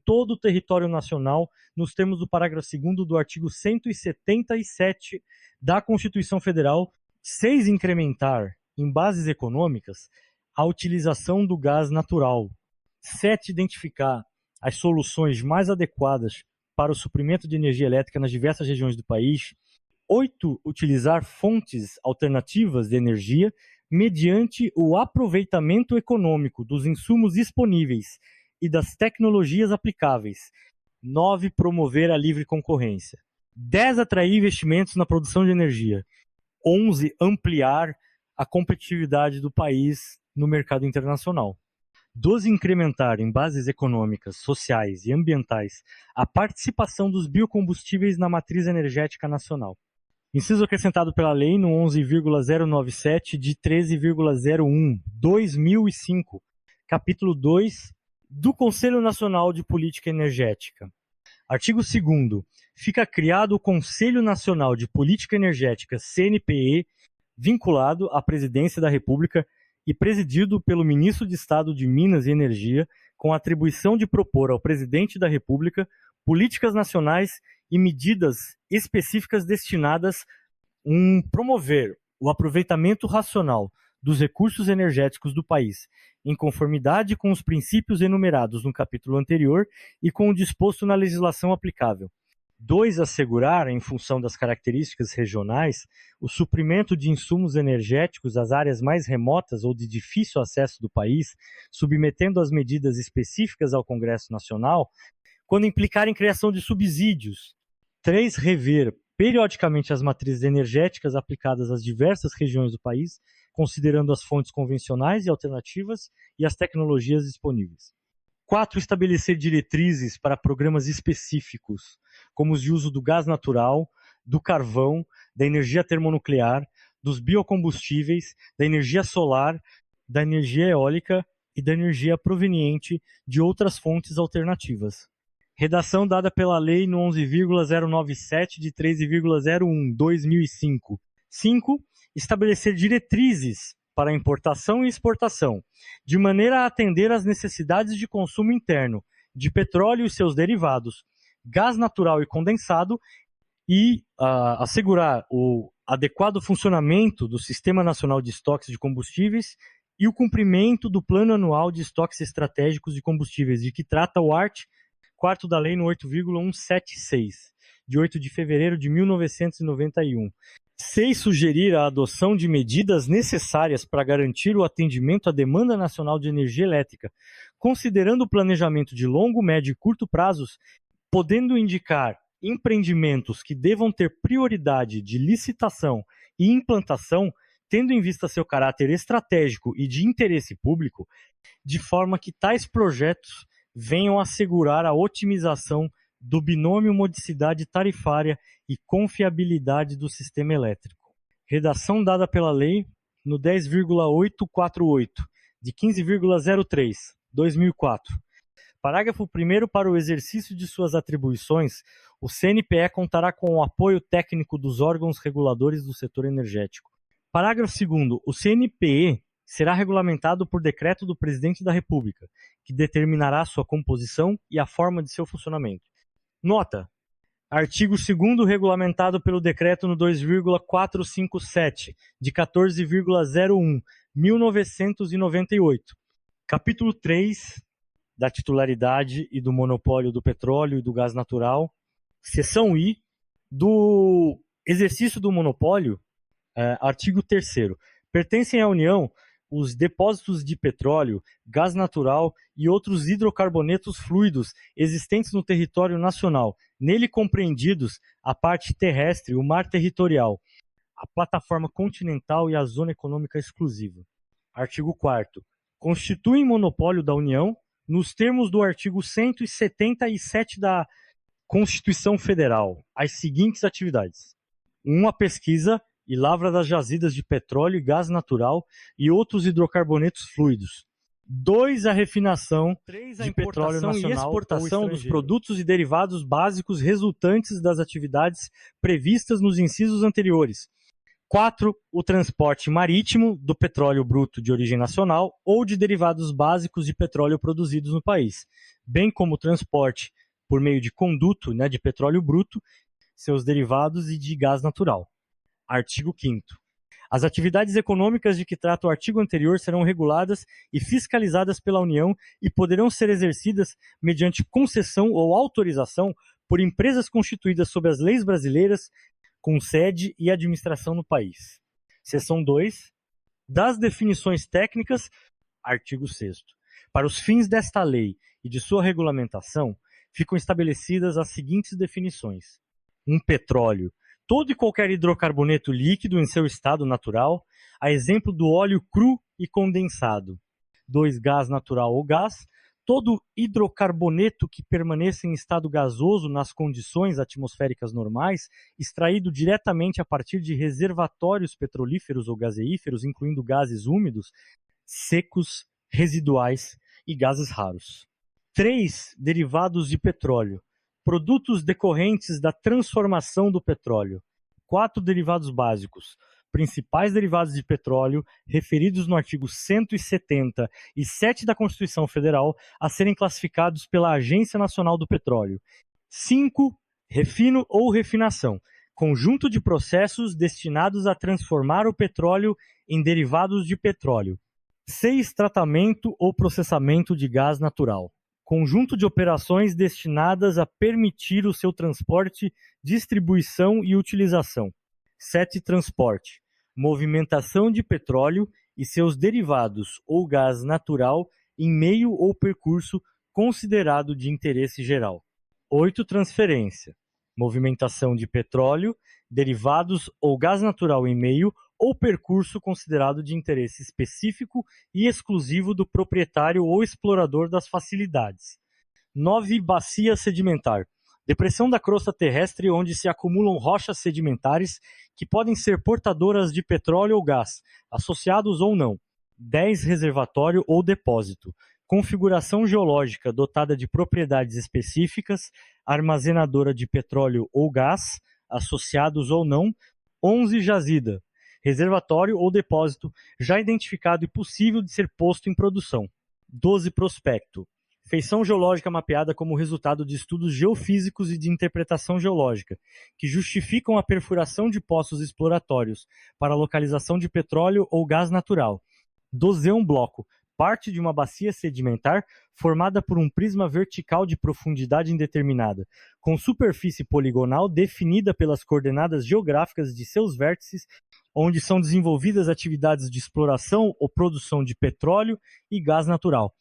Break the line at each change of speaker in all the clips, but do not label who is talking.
todo o território nacional, nos termos do parágrafo 2º do artigo 177 da Constituição Federal. 6. Incrementar, em bases econômicas, a utilização do gás natural. 7. Identificar as soluções mais adequadas para o suprimento de energia elétrica nas diversas regiões do país. 8. Utilizar fontes alternativas de energia mediante o aproveitamento econômico dos insumos disponíveis e das tecnologias aplicáveis. 9. Promover a livre concorrência. 10. Atrair investimentos na produção de energia. 11. Ampliar a competitividade do país no mercado internacional. 12. Incrementar em bases econômicas, sociais e ambientais a participação dos biocombustíveis na matriz energética nacional. Inciso acrescentado pela lei no 11.097 de 13.01/2005, capítulo 2 do Conselho Nacional de Política Energética. Artigo 2º. Fica criado o Conselho Nacional de Política Energética, CNPE, vinculado à Presidência da República e presidido pelo Ministro de Estado de Minas e Energia, com a atribuição de propor ao Presidente da República políticas nacionais e medidas específicas destinadas a promover o aproveitamento racional dos recursos energéticos do país, em conformidade com os princípios enumerados no capítulo anterior e com o disposto na legislação aplicável. 2. Assegurar, em função das características regionais, o suprimento de insumos energéticos às áreas mais remotas ou de difícil acesso do país, submetendo as medidas específicas ao Congresso Nacional, quando implicarem criação de subsídios. 3. Rever periodicamente as matrizes energéticas aplicadas às diversas regiões do país, considerando as fontes convencionais e alternativas e as tecnologias disponíveis. 4. Estabelecer diretrizes para programas específicos, como os de uso do gás natural, do carvão, da energia termonuclear, dos biocombustíveis, da energia solar, da energia eólica e da energia proveniente de outras fontes alternativas. Redação dada pela Lei no 11.097 de 13.01/2005. 5. Estabelecer diretrizes para importação e exportação, de maneira a atender às necessidades de consumo interno de petróleo e seus derivados, gás natural e condensado, e assegurar o adequado funcionamento do Sistema Nacional de Estoques de Combustíveis e o cumprimento do Plano Anual de Estoques Estratégicos de Combustíveis, de que trata o art. 4º da Lei no 8.176, de 8 de fevereiro de 1991. 6. Sugerir a adoção de medidas necessárias para garantir o atendimento à demanda nacional de energia elétrica, considerando o planejamento de longo, médio e curto prazos, podendo indicar empreendimentos que devam ter prioridade de licitação e implantação, tendo em vista seu caráter estratégico e de interesse público, de forma que tais projetos venham assegurar a otimização do binômio modicidade tarifária e confiabilidade do sistema elétrico. Redação dada pela Lei no 10.848, de 15.03/2004. Parágrafo 1º. Para o exercício de suas atribuições, o CNPE contará com o apoio técnico dos órgãos reguladores do setor energético. Parágrafo 2º. O CNPE será regulamentado por decreto do Presidente da República, que determinará sua composição e a forma de seu funcionamento. Nota: artigo 2º regulamentado pelo decreto no 2.457, de 14.01/1998. Capítulo 3 da titularidade e do monopólio do petróleo e do gás natural. Seção I do exercício do monopólio, artigo 3º. Pertencem à União os depósitos de petróleo, gás natural e outros hidrocarbonetos fluidos existentes no território nacional, nele compreendidos a parte terrestre, o mar territorial, a plataforma continental e a zona econômica exclusiva. Artigo 4º. Constituem monopólio da União, nos termos do artigo 177 da Constituição Federal, as seguintes atividades: 1. A pesquisa e lavra das jazidas de petróleo e gás natural e outros hidrocarbonetos fluidos. 2. A refinação de petróleo nacional e exportação dos produtos e derivados básicos resultantes das atividades previstas nos incisos anteriores, 4. O transporte marítimo do petróleo bruto de origem nacional ou de derivados básicos de petróleo produzidos no país, bem como o transporte por meio de conduto, de petróleo bruto, seus derivados e de gás natural. Artigo 5º. As atividades econômicas de que trata o artigo anterior serão reguladas e fiscalizadas pela União e poderão ser exercidas mediante concessão ou autorização por empresas constituídas sob as leis brasileiras com sede e administração no país. Seção 2. Das definições técnicas, artigo 6º. Para os fins desta lei e de sua regulamentação, ficam estabelecidas as seguintes definições. 1. Petróleo. Todo e qualquer hidrocarboneto líquido em seu estado natural, a exemplo do óleo cru e condensado. 2. Gás natural ou gás. Todo hidrocarboneto que permaneça em estado gasoso nas condições atmosféricas normais, extraído diretamente a partir de reservatórios petrolíferos ou gaseíferos, incluindo gases úmidos, secos, residuais e gases raros. 3. Derivados de petróleo. Produtos decorrentes da transformação do petróleo. 4. Derivados básicos. Principais derivados de petróleo referidos no artigo 170 e 7 da Constituição Federal a serem classificados pela Agência Nacional do Petróleo. 5. Refino ou refinação. Conjunto de processos destinados a transformar o petróleo em derivados de petróleo. 6. Tratamento ou processamento de gás natural. Conjunto de operações destinadas a permitir o seu transporte, distribuição e utilização. 7. Transporte. Movimentação de petróleo e seus derivados ou gás natural em meio ou percurso considerado de interesse geral. 8. Transferência. Movimentação de petróleo, derivados ou gás natural em meio ou percurso considerado de interesse específico e exclusivo do proprietário ou explorador das facilidades. 9. Bacia sedimentar. Depressão da crosta terrestre onde se acumulam rochas sedimentares que podem ser portadoras de petróleo ou gás, associados ou não. 10. Reservatório ou depósito. Configuração geológica dotada de propriedades específicas, armazenadora de petróleo ou gás, associados ou não. 11. Jazida. Reservatório ou depósito já identificado e possível de ser posto em produção. 12. Prospecto. Feição geológica mapeada como resultado de estudos geofísicos e de interpretação geológica, que justificam a perfuração de poços exploratórios para a localização de petróleo ou gás natural. 12. Bloco. Parte de uma bacia sedimentar formada por um prisma vertical de profundidade indeterminada, com superfície poligonal definida pelas coordenadas geográficas de seus vértices, onde são desenvolvidas atividades de exploração ou produção de petróleo e gás natural.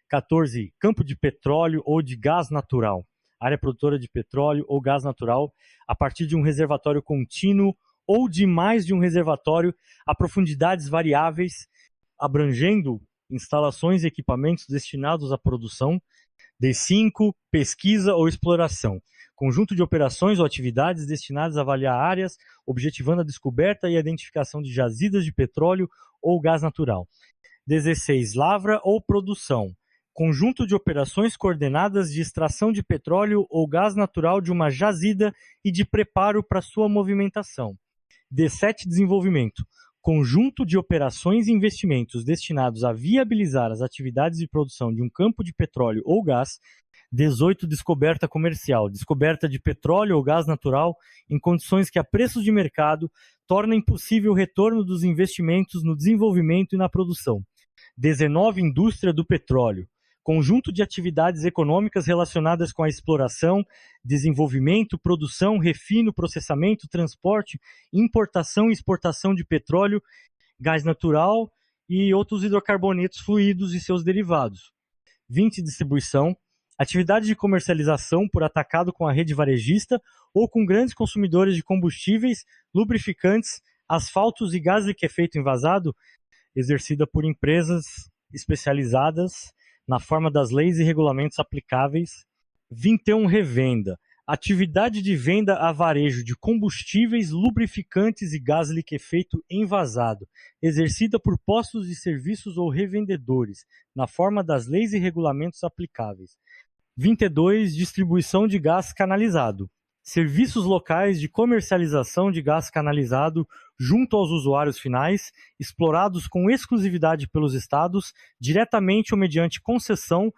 14. Campo de petróleo ou de gás natural. Área produtora de petróleo ou gás natural a partir de um reservatório contínuo ou de mais de um reservatório a profundidades variáveis, abrangendo instalações e equipamentos destinados à produção. D5. Pesquisa ou exploração. Conjunto de operações ou atividades destinadas a avaliar áreas, objetivando a descoberta e a identificação de jazidas de petróleo ou gás natural. 16. Lavra ou produção. Conjunto de operações coordenadas de extração de petróleo ou gás natural de uma jazida e de preparo para sua movimentação. 17. Desenvolvimento. Conjunto de operações e investimentos destinados a viabilizar as atividades de produção de um campo de petróleo ou gás. 18. Descoberta comercial. Descoberta de petróleo ou gás natural em condições que a preços de mercado torna impossível o retorno dos investimentos no desenvolvimento e na produção. 19. Indústria do petróleo. Conjunto de atividades econômicas relacionadas com a exploração, desenvolvimento, produção, refino, processamento, transporte, importação e exportação de petróleo, gás natural e outros hidrocarbonetos fluidos e seus derivados. 20. Distribuição. Atividade de comercialização por atacado com a rede varejista ou com grandes consumidores de combustíveis, lubrificantes, asfaltos e gás liquefeito envasado, exercida por empresas especializadas na forma das leis e regulamentos aplicáveis. 21. Revenda. Atividade de venda a varejo de combustíveis, lubrificantes e gás liquefeito envasado, exercida por postos de serviços ou revendedores, na forma das leis e regulamentos aplicáveis. 22. Distribuição de gás canalizado. serviços locais de comercialização de gás canalizado junto aos usuários finais, explorados com exclusividade pelos estados, diretamente ou mediante concessão,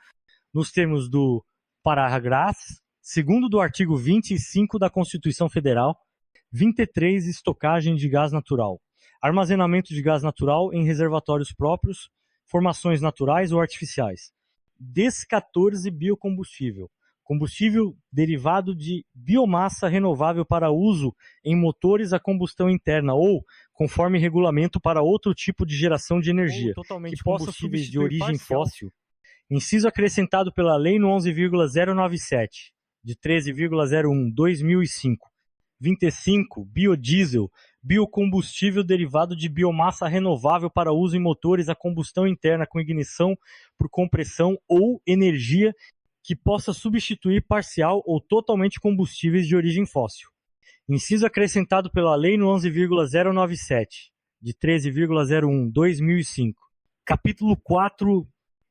nos termos do parágrafo 2º do artigo 25 da Constituição Federal. 23. Estocagem de gás natural. Armazenamento de gás natural em reservatórios próprios, formações naturais ou artificiais. 14. Biocombustível. Combustível derivado de biomassa renovável para uso em motores a combustão interna ou, conforme regulamento, para outro tipo de geração de energia, que possa combustíveis de origem fóssil. Inciso acrescentado pela Lei no 11.097, de 13,01/2005. 25. Biodiesel. Biocombustível derivado de biomassa renovável para uso em motores a combustão interna com ignição por compressão ou energia que possa substituir parcial ou totalmente combustíveis de origem fóssil. Inciso acrescentado pela Lei no 11.097, de 13,01/2005. Capítulo 4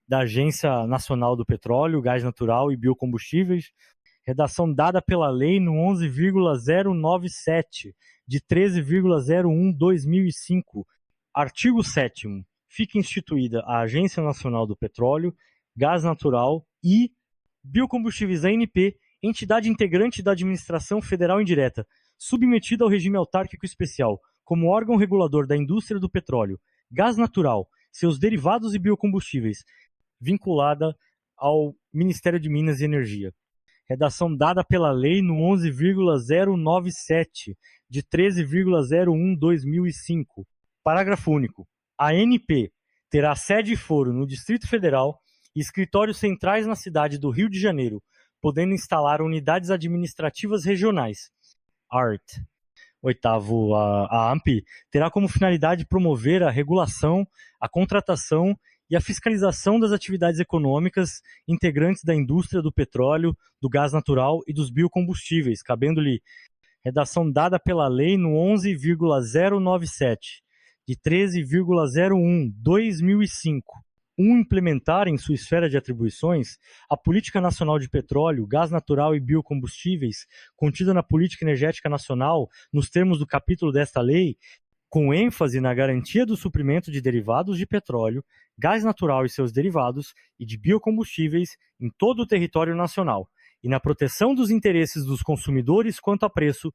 da Agência Nacional do Petróleo, Gás Natural e Biocombustíveis, redação dada pela Lei no 11.097, de 13,01/2005. Artigo 7º. Fica instituída a Agência Nacional do Petróleo, Gás Natural e Biocombustíveis, ANP, entidade integrante da Administração Federal Indireta, submetida ao regime autárquico especial, como órgão regulador da indústria do petróleo, gás natural, seus derivados e biocombustíveis, vinculada ao Ministério de Minas e Energia. Redação dada pela Lei no 11.097, de 13,01/2005. Parágrafo único. A ANP terá sede e foro no Distrito Federal e escritórios centrais na cidade do Rio de Janeiro, podendo instalar unidades administrativas regionais. Art. 8º. A ANP terá como finalidade promover a regulação, a contratação e a fiscalização das atividades econômicas integrantes da indústria do petróleo, do gás natural e dos biocombustíveis, cabendo-lhe redação dada pela Lei no 11.097, de 13,01/2005. Implementar em sua esfera de atribuições a Política Nacional de Petróleo, Gás Natural e Biocombustíveis, contida na Política Energética Nacional, nos termos do capítulo desta lei, com ênfase na garantia do suprimento de derivados de petróleo, gás natural e seus derivados e de biocombustíveis em todo o território nacional, e na proteção dos interesses dos consumidores quanto a preço,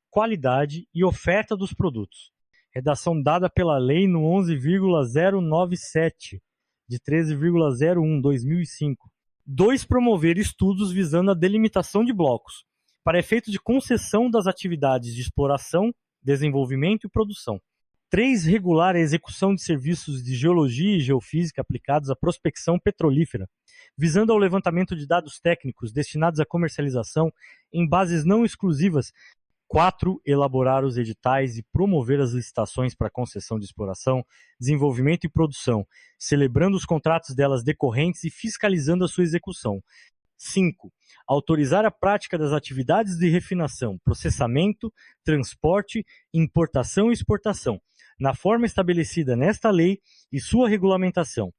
qualidade e oferta dos produtos. Redação dada pela Lei no 11.097, de 13,01/2005. 2. Promover estudos visando a delimitação de blocos, para efeito de concessão das atividades de exploração, desenvolvimento e produção. 3. Regular a execução de serviços de geologia e geofísica aplicados à prospecção petrolífera, visando ao levantamento de dados técnicos destinados à comercialização em bases não exclusivas. 4. Elaborar os editais e promover as licitações para concessão de exploração, desenvolvimento e produção, celebrando os contratos delas decorrentes e fiscalizando a sua execução. 5. Autorizar a prática das atividades de refinação, processamento, transporte, importação e exportação, na forma estabelecida nesta lei e sua regulamentação.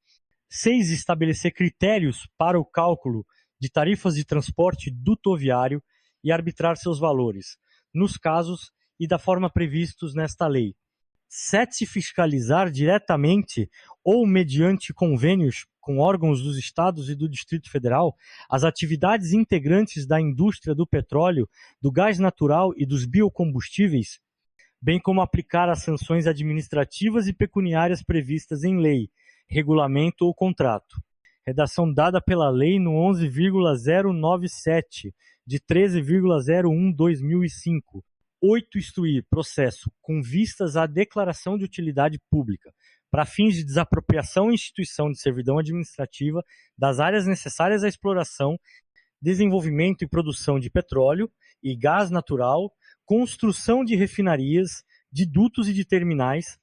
6. Estabelecer critérios para o cálculo de tarifas de transporte dutoviário e arbitrar seus valores, nos casos e da forma previstos nesta lei. 7. Fiscalizar diretamente ou mediante convênios com órgãos dos estados e do Distrito Federal as atividades integrantes da indústria do petróleo, do gás natural e dos biocombustíveis, bem como aplicar as sanções administrativas e pecuniárias previstas em lei, regulamento ou contrato. Redação dada pela Lei no 11.097, de 13,01/2005. 8. Instruir processo com vistas à declaração de utilidade pública, para fins de desapropriação e instituição de servidão administrativa das áreas necessárias à exploração, desenvolvimento e produção de petróleo e gás natural, construção de refinarias, de dutos e de terminais.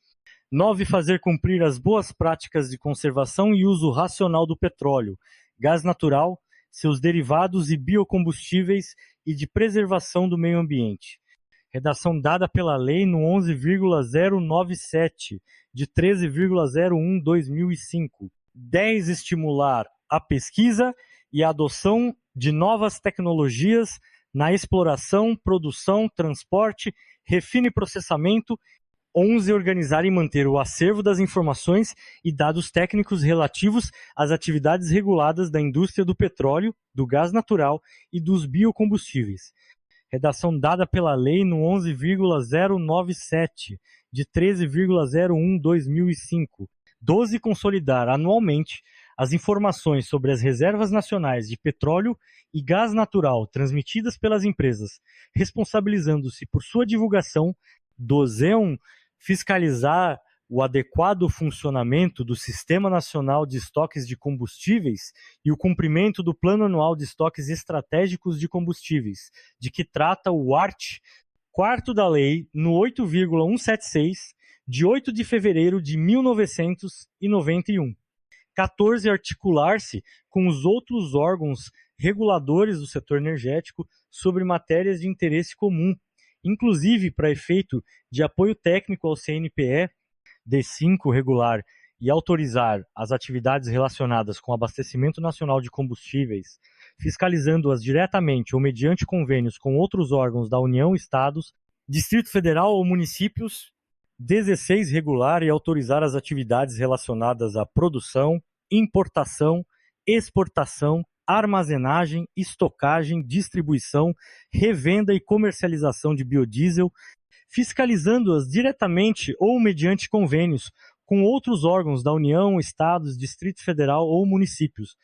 9. Fazer cumprir as boas práticas de conservação e uso racional do petróleo, gás natural, seus derivados e biocombustíveis e de preservação do meio ambiente. Redação dada pela Lei no 11.097, de 13,01/2005. 10. Estimular a pesquisa e a adoção de novas tecnologias na exploração, produção, transporte, refino e processamento. 11. Organizar e manter o acervo das informações e dados técnicos relativos às atividades reguladas da indústria do petróleo, do gás natural e dos biocombustíveis. Redação dada pela lei no 11,097, de 13,01/2005. 12. Consolidar anualmente as informações sobre as reservas nacionais de petróleo e gás natural transmitidas pelas empresas, responsabilizando-se por sua divulgação. 12. Fiscalizar o adequado funcionamento do Sistema Nacional de Estoques de Combustíveis e o cumprimento do Plano Anual de Estoques Estratégicos de Combustíveis, de que trata o art. 4º da lei, no 8,176, de 8 de fevereiro de 1991. 14. Articular-se com os outros órgãos reguladores do setor energético sobre matérias de interesse comum, inclusive para efeito de apoio técnico ao CNPE, D5 regular e autorizar as atividades relacionadas com o abastecimento nacional de combustíveis, fiscalizando-as diretamente ou mediante convênios com outros órgãos da União, Estados, Distrito Federal ou municípios. 16. Regular e autorizar as atividades relacionadas à produção, importação, exportação, armazenagem, estocagem, distribuição, revenda e comercialização de biodiesel, fiscalizando-as diretamente ou mediante convênios com outros órgãos da União, Estados, Distrito Federal ou municípios.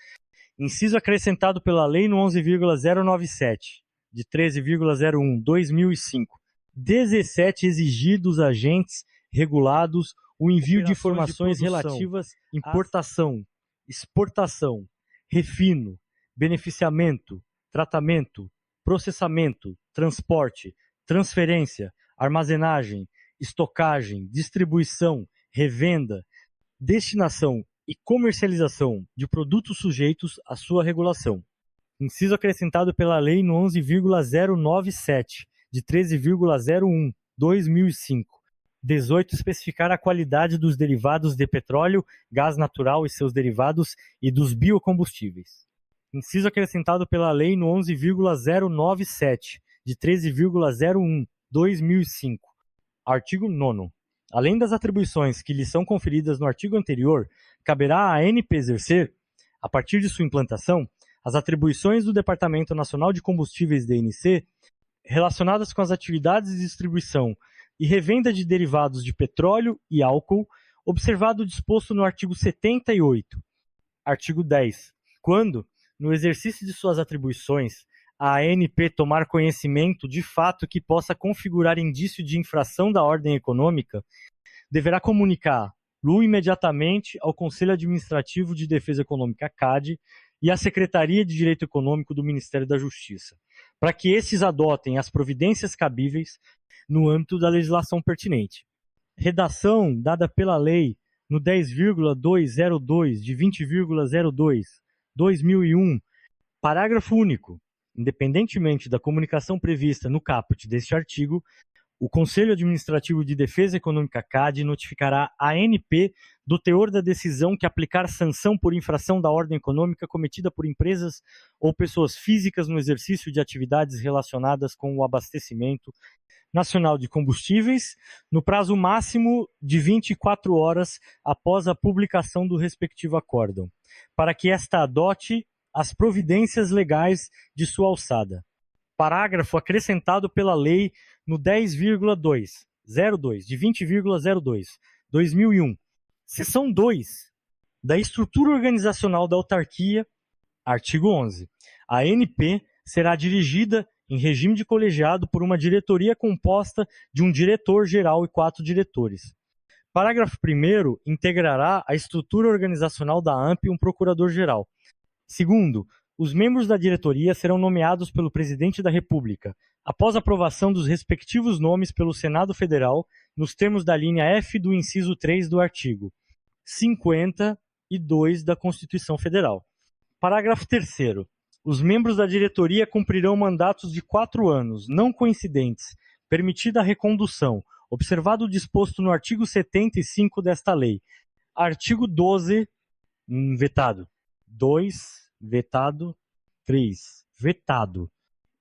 Inciso acrescentado pela Lei no 11,097, de 13,01/2005. 17. Exigir dos agentes regulados o envio de informações relativas à importação, exportação, refino, beneficiamento, tratamento, processamento, transporte, transferência, armazenagem, estocagem, distribuição, revenda, destinação e comercialização de produtos sujeitos à sua regulação. Inciso acrescentado pela Lei no 11,097, de 13,01/2005. 18. Especificar a qualidade dos derivados de petróleo, gás natural e seus derivados e dos biocombustíveis. Inciso acrescentado pela Lei no 11,097, de 13,01/2005. Artigo 9º. Além das atribuições que lhe são conferidas no artigo anterior, caberá à ANP exercer, a partir de sua implantação, as atribuições do Departamento Nacional de Combustíveis DNC relacionadas com as atividades de distribuição e revenda de derivados de petróleo e álcool, observado o disposto no artigo 78. Artigo 10. Quando, no exercício de suas atribuições, a ANP tomar conhecimento de fato que possa configurar indício de infração da ordem econômica, deverá comunicar-lo imediatamente ao Conselho Administrativo de Defesa Econômica, CAD, e à Secretaria de Direito Econômico do Ministério da Justiça, para que esses adotem as providências cabíveis no âmbito da legislação pertinente. Redação dada pela Lei no 10,202 de 20,02/2001, parágrafo único. Independentemente da comunicação prevista no caput deste artigo, o Conselho Administrativo de Defesa Econômica, CAD, notificará a ANP do teor da decisão que aplicar sanção por infração da ordem econômica cometida por empresas ou pessoas físicas no exercício de atividades relacionadas com o abastecimento nacional de combustíveis, no prazo máximo de 24 horas após a publicação do respectivo acórdão, para que esta adote as providências legais de sua alçada. Parágrafo acrescentado pela Lei no 10,202 de 20,02/2001. Seção 2. Da estrutura organizacional da autarquia, artigo 11. A ANP será dirigida em regime de colegiado por uma diretoria composta de um diretor-geral e 4 diretores. Parágrafo 1º. Integrará a estrutura organizacional da ANP um procurador-geral. Segundo, os membros da diretoria serão nomeados pelo Presidente da República, após aprovação dos respectivos nomes pelo Senado Federal, nos termos da linha F do inciso 3 do artigo 52 da Constituição Federal. Parágrafo 3º. Os membros da diretoria cumprirão mandatos de 4 anos, não coincidentes, permitida a recondução, observado o disposto no artigo 75 desta lei. Artigo 12, vetado. 2, vetado. 3, vetado.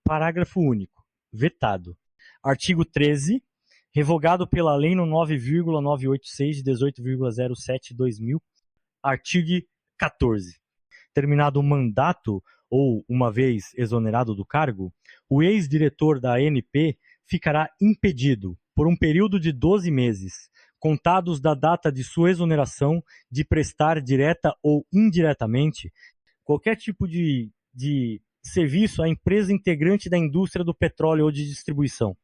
Parágrafo único. Vetado. Artigo 13. Revogado pela Lei no 9,986 de 18,07/2000. Artigo 14. Terminado o mandato ou uma vez exonerado do cargo, o ex-diretor da ANP ficará impedido, por um período de 12 meses, contados da data de sua exoneração, de prestar direta ou indiretamente qualquer tipo de serviço à empresa integrante da indústria do petróleo ou de distribuição.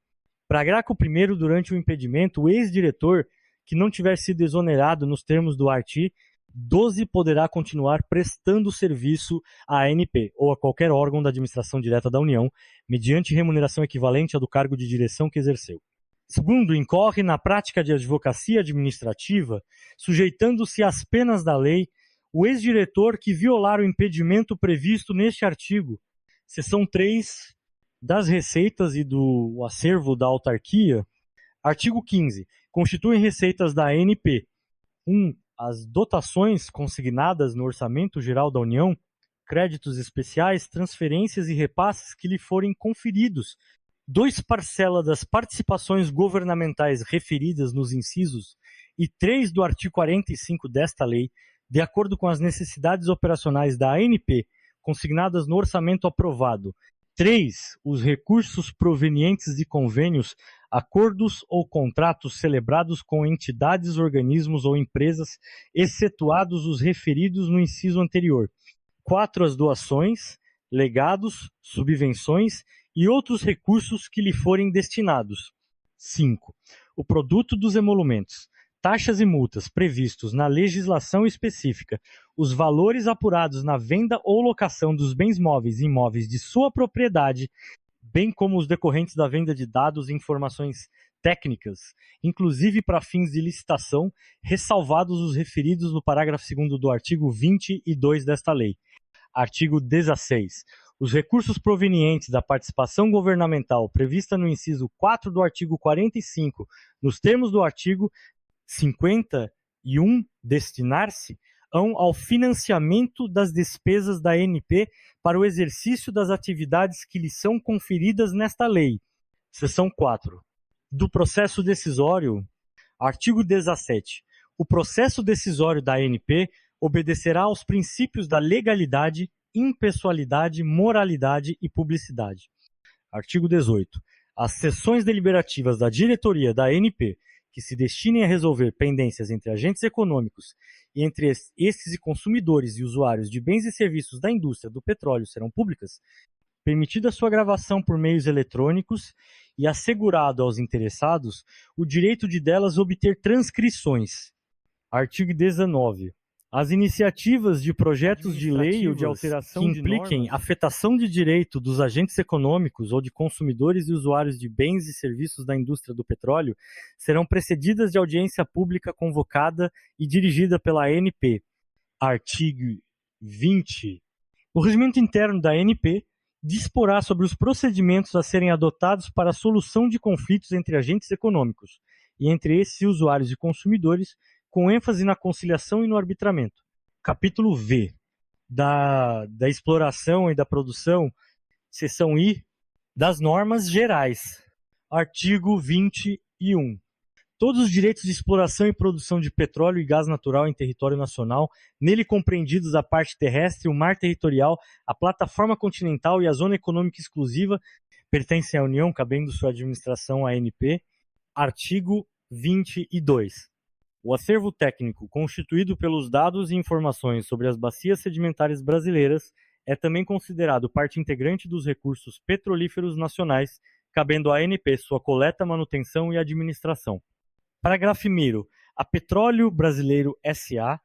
Parágrafo 1º, durante o impedimento, o ex-diretor que não tiver sido exonerado nos termos do artigo 12 poderá continuar prestando serviço à ANP ou a qualquer órgão da administração direta da União, mediante remuneração equivalente à do cargo de direção que exerceu. Segundo, incorre na prática de advocacia administrativa, sujeitando-se às penas da lei, o ex-diretor que violar o impedimento previsto neste artigo, seção 3 das receitas e do acervo da autarquia. Artigo 15. Constituem receitas da ANP. 1. As dotações consignadas no Orçamento Geral da União, créditos especiais, transferências e repasses que lhe forem conferidos. 2. Parcela das participações governamentais referidas nos incisos e 3 do artigo 45 desta lei, de acordo com as necessidades operacionais da ANP, consignadas no orçamento aprovado. 3. Os recursos provenientes de convênios, acordos ou contratos celebrados com entidades, organismos ou empresas, excetuados os referidos no inciso anterior. 4. As doações, legados, subvenções e outros recursos que lhe forem destinados. 5. O produto dos emolumentos, taxas e multas previstos na legislação específica, os valores apurados na venda ou locação dos bens móveis e imóveis de sua propriedade, bem como os decorrentes da venda de dados e informações técnicas, inclusive para fins de licitação, ressalvados os referidos no parágrafo 2º do artigo 22 desta lei. Artigo 16. Os recursos provenientes da participação governamental prevista no inciso 4 do artigo 45, nos termos do artigo 51, destinar-se ao financiamento das despesas da ANP para o exercício das atividades que lhe são conferidas nesta lei. Seção 4. Do processo decisório. Artigo 17. O processo decisório da ANP obedecerá aos princípios da legalidade, impessoalidade, moralidade e publicidade. Artigo 18. As sessões deliberativas da diretoria da ANP que se destinem a resolver pendências entre agentes econômicos e entre estes e consumidores e usuários de bens e serviços da indústria do petróleo serão públicas, permitida sua gravação por meios eletrônicos e assegurado aos interessados o direito de delas obter transcrições. Artigo 19. As iniciativas de projetos de lei ou de alteração que impliquem afetação de direito dos agentes econômicos ou de consumidores e usuários de bens e serviços da indústria do petróleo serão precedidas de audiência pública convocada e dirigida pela ANP. Artigo 20. O regimento interno da ANP disporá sobre os procedimentos a serem adotados para a solução de conflitos entre agentes econômicos e entre esses usuários e consumidores, com ênfase na conciliação e no arbitramento. Capítulo V, da exploração e da produção, seção I, das normas gerais. Artigo 21. Todos os direitos de exploração e produção de petróleo e gás natural em território nacional, nele compreendidos a parte terrestre, o mar territorial, a plataforma continental e a zona econômica exclusiva, pertencem à União, cabendo sua administração à ANP. Artigo 22. O acervo técnico, constituído pelos dados e informações sobre as bacias sedimentares brasileiras, é também considerado parte integrante dos recursos petrolíferos nacionais, cabendo à ANP sua coleta, manutenção e administração. Parágrafo 1º. A Petróleo Brasileiro S.A.,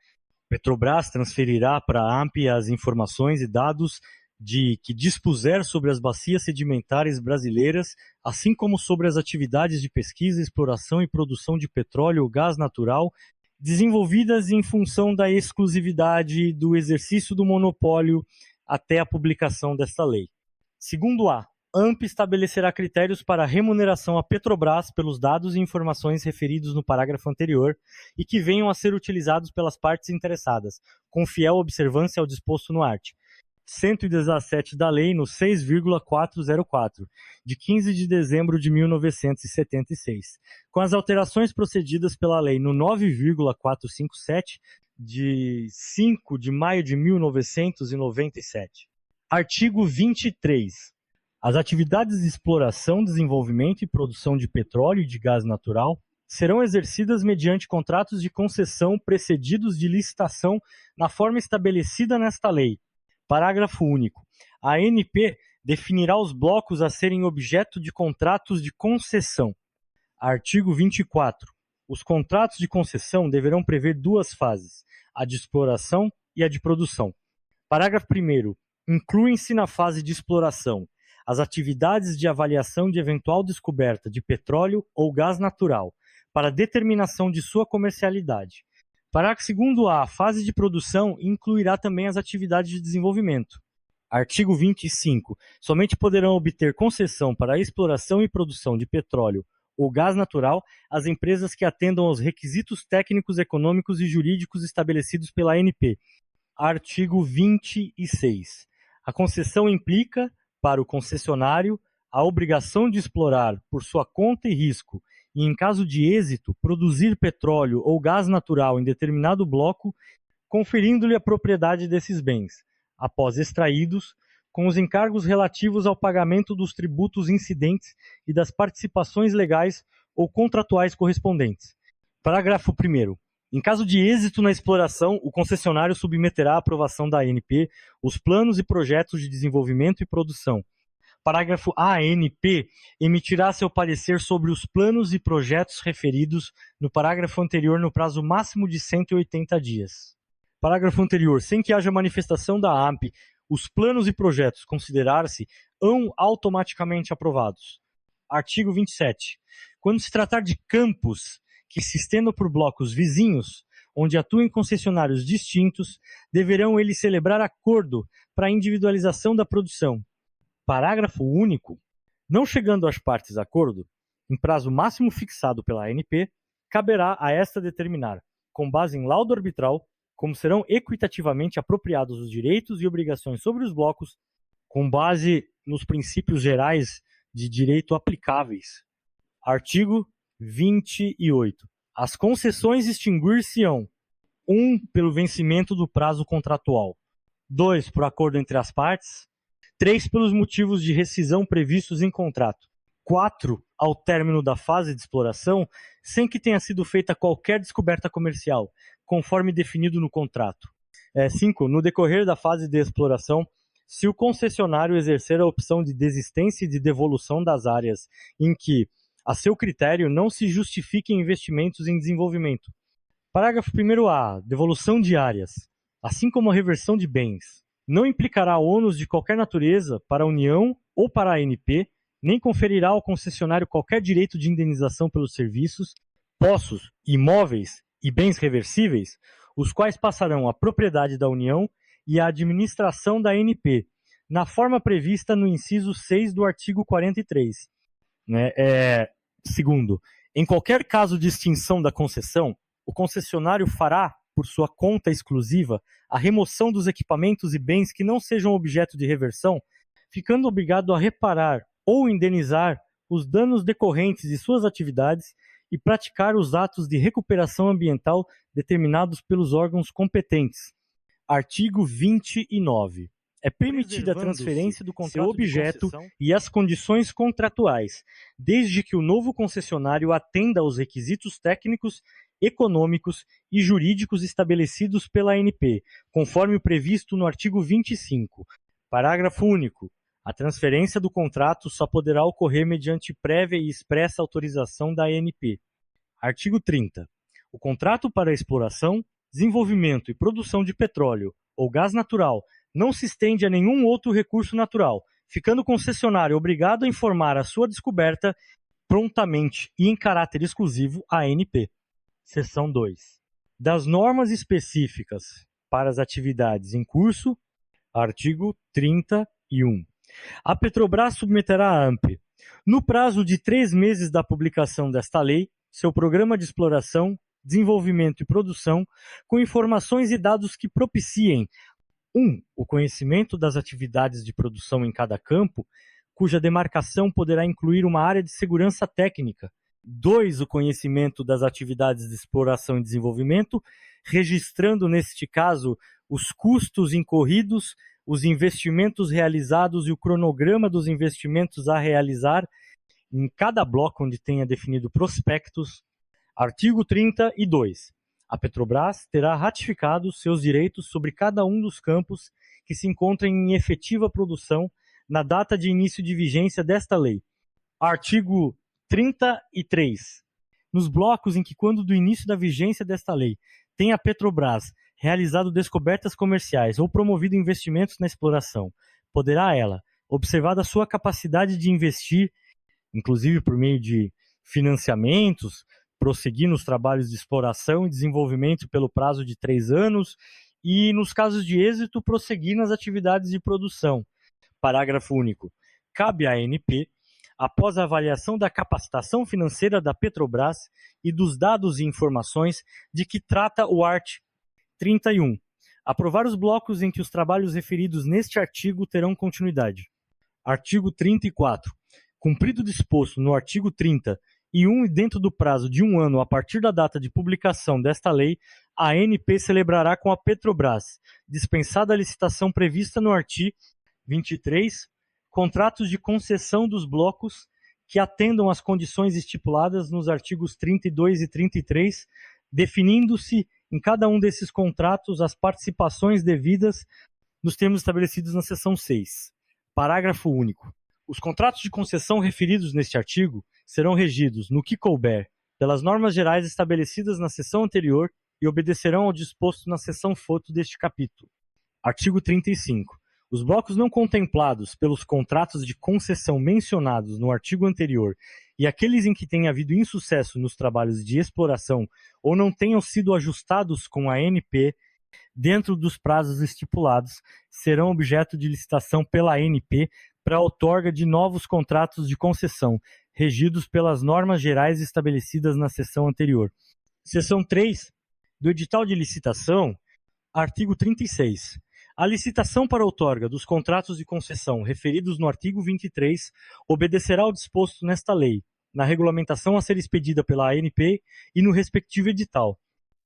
Petrobras, transferirá para a ANP as informações e dados de que dispuser sobre as bacias sedimentares brasileiras, assim como sobre as atividades de pesquisa, exploração e produção de petróleo ou gás natural, desenvolvidas em função da exclusividade do exercício do monopólio até a publicação desta lei. Segundo A, ANP estabelecerá critérios para a remuneração à Petrobras pelos dados e informações referidos no parágrafo anterior e que venham a ser utilizados pelas partes interessadas, com fiel observância ao disposto no art. 117 da lei no 6,404, de 15 de dezembro de 1976, com as alterações procedidas pela lei no 9,457, de 5 de maio de 1997. Artigo 23. As atividades de exploração, desenvolvimento e produção de petróleo e de gás natural serão exercidas mediante contratos de concessão precedidos de licitação na forma estabelecida nesta lei. Parágrafo único. A ANP definirá os blocos a serem objeto de contratos de concessão. Artigo 24. Os contratos de concessão deverão prever duas fases, a de exploração e a de produção. Parágrafo 1º. Incluem-se na fase de exploração as atividades de avaliação de eventual descoberta de petróleo ou gás natural, para determinação de sua comercialidade. Parágrafo 2º-A. A fase de produção incluirá também as atividades de desenvolvimento. Artigo 25. Somente poderão obter concessão para a exploração e produção de petróleo ou gás natural as empresas que atendam aos requisitos técnicos, econômicos e jurídicos estabelecidos pela ANP. Artigo 26. A concessão implica, para o concessionário, a obrigação de explorar, por sua conta e risco, e, em caso de êxito, produzir petróleo ou gás natural em determinado bloco, conferindo-lhe a propriedade desses bens, após extraídos, com os encargos relativos ao pagamento dos tributos incidentes e das participações legais ou contratuais correspondentes. Parágrafo 1º. Em caso de êxito na exploração, o concessionário submeterá à aprovação da ANP os planos e projetos de desenvolvimento e produção. Parágrafo A. A ANP emitirá seu parecer sobre os planos e projetos referidos no parágrafo anterior no prazo máximo de 180 dias. Parágrafo anterior. Sem que haja manifestação da ANP, os planos e projetos considerar-se-ão automaticamente aprovados. Artigo 27. Quando se tratar de campos que se estendam por blocos vizinhos, onde atuem concessionários distintos, deverão eles celebrar acordo para a individualização da produção. Parágrafo único. Não chegando as partes a acordo, em prazo máximo fixado pela ANP, caberá a esta determinar, com base em laudo arbitral, como serão equitativamente apropriados os direitos e obrigações sobre os blocos, com base nos princípios gerais de direito aplicáveis. Artigo 28. As concessões extinguir-se-ão: 1. Pelo vencimento do prazo contratual. 2. Por acordo entre as partes. 3. Pelos motivos de rescisão previstos em contrato. 4. Ao término da fase de exploração, sem que tenha sido feita qualquer descoberta comercial, conforme definido no contrato. 5. No decorrer da fase de exploração, se o concessionário exercer a opção de desistência e de devolução das áreas em que, a seu critério, não se justifiquem investimentos em desenvolvimento. Parágrafo 1º-A. Devolução de áreas, assim como a reversão de bens, não implicará ônus de qualquer natureza para a União ou para a ANP, nem conferirá ao concessionário qualquer direito de indenização pelos serviços, possos, imóveis e bens reversíveis, os quais passarão à propriedade da União e à administração da ANP, na forma prevista no inciso 6 do artigo 43. Segundo, em qualquer caso de extinção da concessão, o concessionário fará, por sua conta exclusiva, a remoção dos equipamentos e bens que não sejam objeto de reversão, ficando obrigado a reparar ou indenizar os danos decorrentes de suas atividades e praticar os atos de recuperação ambiental determinados pelos órgãos competentes. Artigo 29. É permitida a transferência do contrato, seu objeto e as condições contratuais, desde que o novo concessionário atenda aos requisitos técnicos, econômicos e jurídicos estabelecidos pela ANP, conforme o previsto no artigo 25. Parágrafo único. A transferência do contrato só poderá ocorrer mediante prévia e expressa autorização da ANP. Artigo 30. O contrato para a exploração, desenvolvimento e produção de petróleo ou gás natural não se estende a nenhum outro recurso natural, ficando o concessionário obrigado a informar a sua descoberta prontamente e em caráter exclusivo à ANP. Seção 2. Das normas específicas para as atividades em curso, artigo 31. A Petrobras submeterá à ANP, no prazo de 3 meses da publicação desta lei, seu programa de exploração, desenvolvimento e produção, com informações e dados que propiciem O conhecimento das atividades de produção em cada campo, cuja demarcação poderá incluir uma área de segurança técnica. 2, o conhecimento das atividades de exploração e desenvolvimento, registrando, neste caso, os custos incorridos, os investimentos realizados e o cronograma dos investimentos a realizar em cada bloco onde tenha definido prospectos. Artigo 32. A Petrobras terá ratificado seus direitos sobre cada um dos campos que se encontrem em efetiva produção na data de início de vigência desta lei. Artigo 33. Nos blocos em que, quando do início da vigência desta lei, tenha a Petrobras realizado descobertas comerciais ou promovido investimentos na exploração, poderá ela, observada a sua capacidade de investir, inclusive por meio de financiamentos, prosseguir nos trabalhos de exploração e desenvolvimento pelo prazo de 3 anos e, nos casos de êxito, prosseguir nas atividades de produção. Parágrafo único. Cabe à ANP, após a avaliação da capacitação financeira da Petrobras e dos dados e informações de que trata o art. 31, aprovar os blocos em que os trabalhos referidos neste artigo terão continuidade. Artigo 34. Cumprido o disposto no artigo 30 e dentro do prazo de 1 ano a partir da data de publicação desta lei, a ANP celebrará com a Petrobras, dispensada a licitação prevista no artigo 23, contratos de concessão dos blocos que atendam às condições estipuladas nos artigos 32 e 33, definindo-se em cada um desses contratos as participações devidas nos termos estabelecidos na seção 6. Parágrafo único. Os contratos de concessão referidos neste artigo serão regidos, no que couber, pelas normas gerais estabelecidas na seção anterior e obedecerão ao disposto na seção foto deste capítulo. Artigo 35. Os blocos não contemplados pelos contratos de concessão mencionados no artigo anterior e aqueles em que tenha havido insucesso nos trabalhos de exploração ou não tenham sido ajustados com a ANP dentro dos prazos estipulados, serão objeto de licitação pela ANP para a outorga de novos contratos de concessão, regidos pelas normas gerais estabelecidas na seção anterior. Seção 3 do edital de licitação, artigo 36. A licitação para outorga dos contratos de concessão referidos no artigo 23 obedecerá ao disposto nesta lei, na regulamentação a ser expedida pela ANP e no respectivo edital.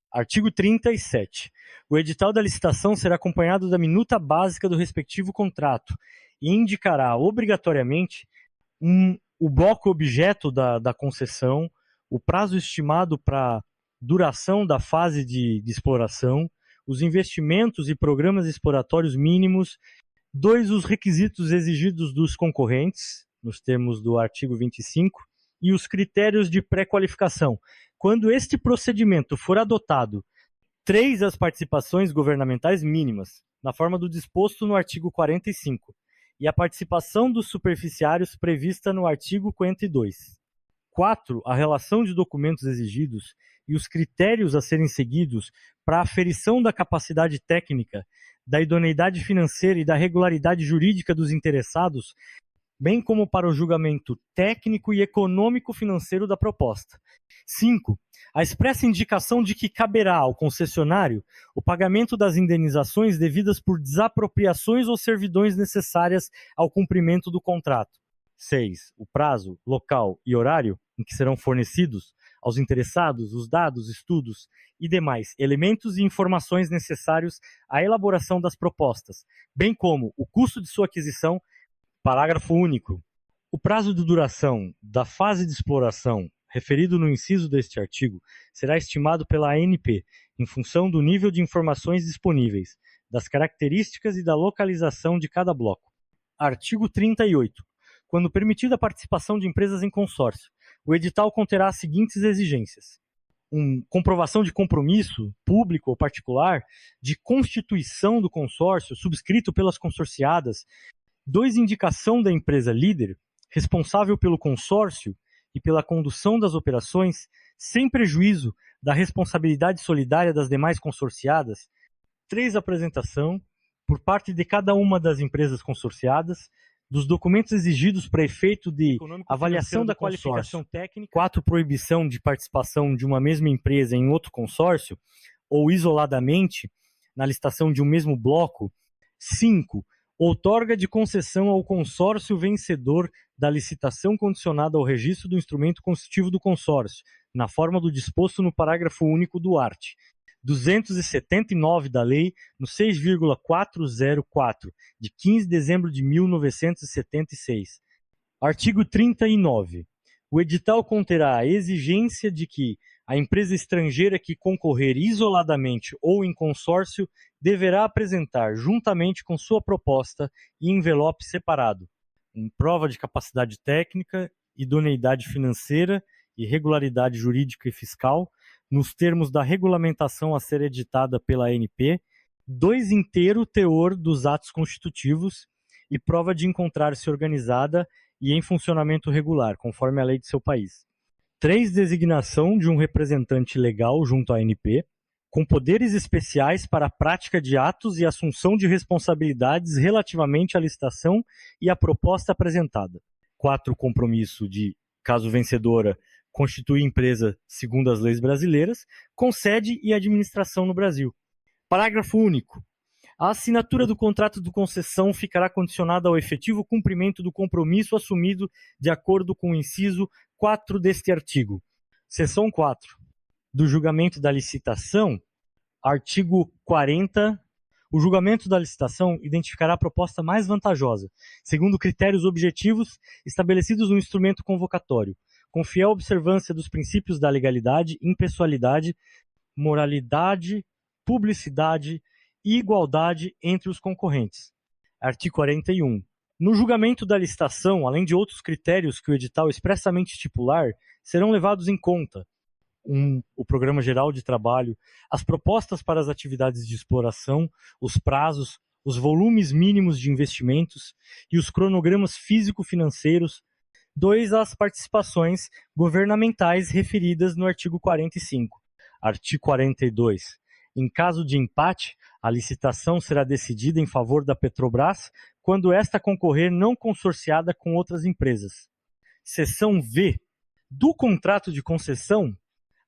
Artigo 37. O edital da licitação será acompanhado da minuta básica do respectivo contrato e indicará obrigatoriamente o bloco objeto da concessão, o prazo estimado para duração da fase de exploração, os investimentos e programas exploratórios mínimos. 2, os requisitos exigidos dos concorrentes, nos termos do artigo 25, e os critérios de pré-qualificação. Quando este procedimento for adotado, 3, as participações governamentais mínimas, na forma do disposto no artigo 45, e a participação dos superficiários prevista no artigo 42. 4, a relação de documentos exigidos e os critérios a serem seguidos para a aferição da capacidade técnica, da idoneidade financeira e da regularidade jurídica dos interessados, bem como para o julgamento técnico e econômico-financeiro da proposta. 5. A expressa indicação de que caberá ao concessionário o pagamento das indenizações devidas por desapropriações ou servidões necessárias ao cumprimento do contrato. 6. O prazo, local e horário em que serão fornecidos aos interessados os dados, estudos e demais elementos e informações necessários à elaboração das propostas, bem como o custo de sua aquisição. Parágrafo único. O prazo de duração da fase de exploração referido no inciso deste artigo será estimado pela ANP em função do nível de informações disponíveis, das características e da localização de cada bloco. Artigo 38. Quando permitida a participação de empresas em consórcio, o edital conterá as seguintes exigências: comprovação de compromisso, público ou particular, de constituição do consórcio, subscrito pelas consorciadas. 2, indicação da empresa líder, responsável pelo consórcio e pela condução das operações, sem prejuízo da responsabilidade solidária das demais consorciadas. 3, apresentação, por parte de cada uma das empresas consorciadas, dos documentos exigidos para efeito de avaliação da qualificação técnica. 4, proibição de participação de uma mesma empresa em outro consórcio, ou isoladamente, na licitação de um mesmo bloco, 5. Outorga de concessão ao consórcio vencedor da licitação condicionada ao registro do instrumento constitutivo do consórcio, na forma do disposto no parágrafo único do art. 279 da Lei, no 6,404, de 15 de dezembro de 1976. Artigo 39. O edital conterá a exigência de que a empresa estrangeira que concorrer isoladamente ou em consórcio deverá apresentar, juntamente com sua proposta e envelope separado, prova de capacidade técnica, idoneidade financeira e regularidade jurídica e fiscal, nos termos da regulamentação a ser editada pela ANP, 2 inteiro teor dos atos constitutivos e prova de encontrar-se organizada e em funcionamento regular, conforme a lei de seu país. 3. Designação de um representante legal junto à ANP, com poderes especiais para a prática de atos e assunção de responsabilidades relativamente à licitação e à proposta apresentada. 4. Compromisso de, caso vencedora, constituir empresa segundo as leis brasileiras, com sede e administração no Brasil. Parágrafo único. A assinatura do contrato de concessão ficará condicionada ao efetivo cumprimento do compromisso assumido de acordo com o inciso 4 deste artigo. Seção 4. Do julgamento da licitação, artigo 40. O julgamento da licitação identificará a proposta mais vantajosa, segundo critérios objetivos estabelecidos no instrumento convocatório, com fiel observância dos princípios da legalidade, impessoalidade, moralidade, publicidade e igualdade entre os concorrentes. Artigo 41. No julgamento da licitação, além de outros critérios que o edital expressamente estipular, serão levados em conta o Programa Geral de Trabalho, as propostas para as atividades de exploração, os prazos, os volumes mínimos de investimentos e os cronogramas físico-financeiros. 2. As participações governamentais referidas no artigo 45. Artigo 42. Em caso de empate, a licitação será decidida em favor da Petrobras quando esta concorrer não consorciada com outras empresas. Seção V. Do contrato de concessão,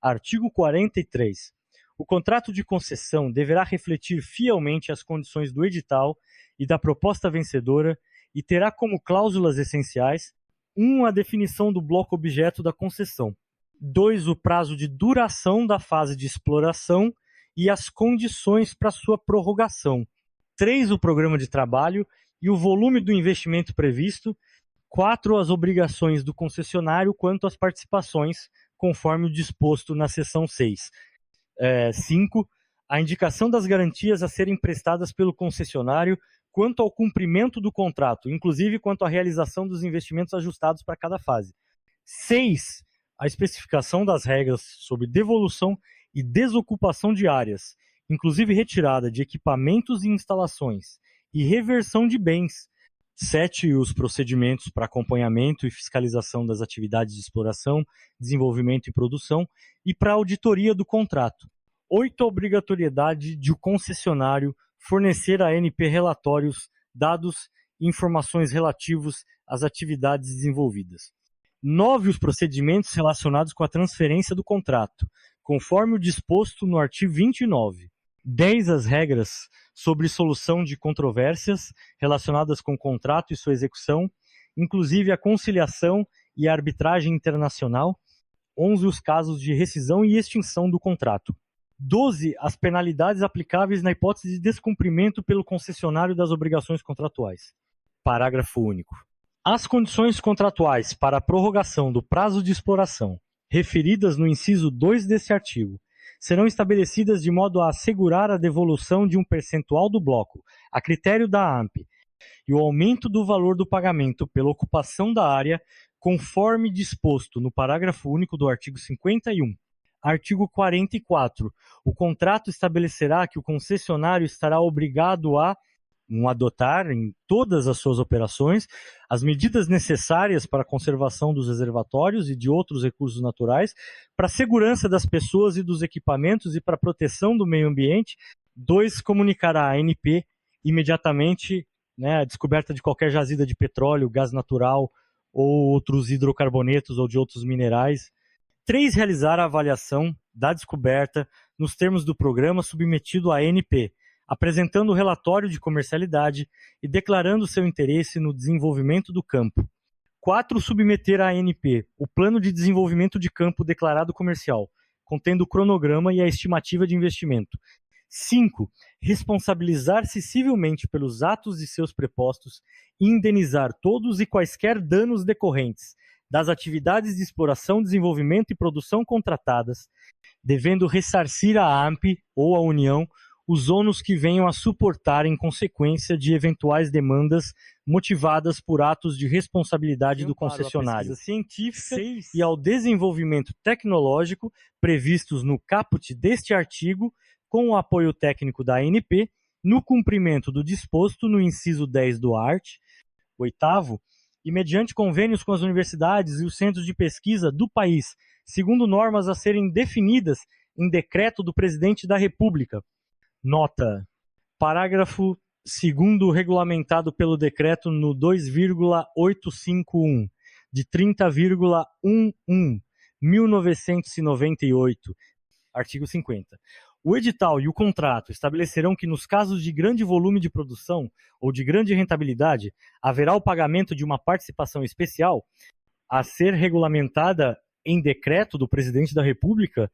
artigo 43. O contrato de concessão deverá refletir fielmente as condições do edital e da proposta vencedora e terá como cláusulas essenciais: 1. A definição do bloco objeto da concessão. 2. O prazo de duração da fase de exploração e as condições para sua prorrogação. 3. O programa de trabalho e o volume do investimento previsto. 4. As obrigações do concessionário quanto às participações, conforme o disposto na seção 6. 5. A indicação das garantias a serem prestadas pelo concessionário quanto ao cumprimento do contrato, inclusive quanto à realização dos investimentos ajustados para cada fase. 6. A especificação das regras sobre devolução e desocupação de áreas, inclusive retirada de equipamentos e instalações, e reversão de bens. 7. Os procedimentos para acompanhamento e fiscalização das atividades de exploração, desenvolvimento e produção e para auditoria do contrato. 8. A obrigatoriedade de o concessionário fornecer à ANP relatórios, dados e informações relativos às atividades desenvolvidas. 9. Os procedimentos relacionados com a transferência do contrato, conforme o disposto no artigo 29. 10. As regras sobre solução de controvérsias relacionadas com o contrato e sua execução, inclusive a conciliação e a arbitragem internacional. 11. Os casos de rescisão e extinção do contrato. 12. As penalidades aplicáveis na hipótese de descumprimento pelo concessionário das obrigações contratuais. Parágrafo único. As condições contratuais para a prorrogação do prazo de exploração, referidas no inciso 2 deste artigo, serão estabelecidas de modo a assegurar a devolução de um percentual do bloco, a critério da ANP, e o aumento do valor do pagamento pela ocupação da área, conforme disposto no parágrafo único do artigo 51. Artigo 44. O contrato estabelecerá que o concessionário estará obrigado a adotar em todas as suas operações as medidas necessárias para a conservação dos reservatórios e de outros recursos naturais, para a segurança das pessoas e dos equipamentos e para a proteção do meio ambiente. 2. Comunicará à ANP imediatamente a descoberta de qualquer jazida de petróleo, gás natural ou outros hidrocarbonetos ou de outros minerais. 3. Realizar a avaliação da descoberta nos termos do programa submetido à ANP, apresentando o relatório de comercialidade e declarando seu interesse no desenvolvimento do campo. 4. Submeter à ANP o plano de desenvolvimento de campo declarado comercial, contendo o cronograma e a estimativa de investimento. 5. Responsabilizar-se civilmente pelos atos de seus prepostos e indenizar todos e quaisquer danos decorrentes das atividades de exploração, desenvolvimento e produção contratadas, devendo ressarcir à ANP ou à União os ônus que venham a suportar em consequência de eventuais demandas motivadas por atos de responsabilidade do concessionário científica e ao desenvolvimento tecnológico previstos no caput deste artigo, com o apoio técnico da ANP, no cumprimento do disposto no inciso 10 do art. 8º, e mediante convênios com as universidades e os centros de pesquisa do país, segundo normas a serem definidas em decreto do Presidente da República. Nota: parágrafo 2º regulamentado pelo decreto no 2,851 de 30,11/1998, artigo 50. O edital e o contrato estabelecerão que, nos casos de grande volume de produção ou de grande rentabilidade, haverá o pagamento de uma participação especial a ser regulamentada em decreto do Presidente da República.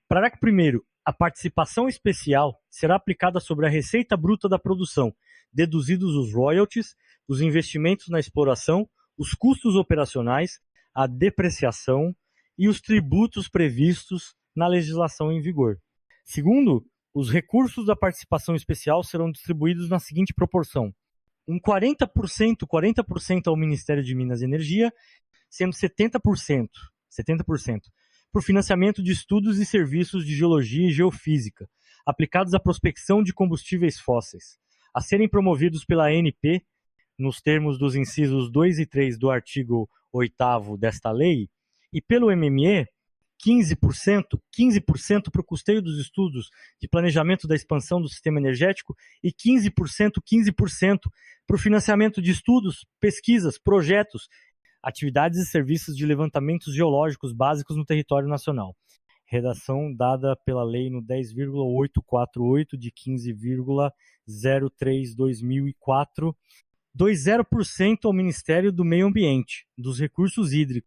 Parágrafo 1º. A participação especial será aplicada sobre a receita bruta da produção, deduzidos os royalties, os investimentos na exploração, os custos operacionais, a depreciação e os tributos previstos na legislação em vigor. Segundo, os recursos da participação especial serão distribuídos na seguinte proporção: 40% ao Ministério de Minas e Energia, sendo 70% por financiamento de estudos e serviços de geologia e geofísica, aplicados à prospecção de combustíveis fósseis, a serem promovidos pela ANP, nos termos dos incisos 2 e 3 do artigo 8º desta lei, e pelo MME, 15% para o custeio dos estudos de planejamento da expansão do sistema energético e 15% para o financiamento de estudos, pesquisas, projetos, atividades e serviços de levantamentos geológicos básicos no território nacional. Redação dada pela lei no 10,848 de 15,03/2004. 0% ao Ministério do Meio Ambiente, dos Recursos Hídricos,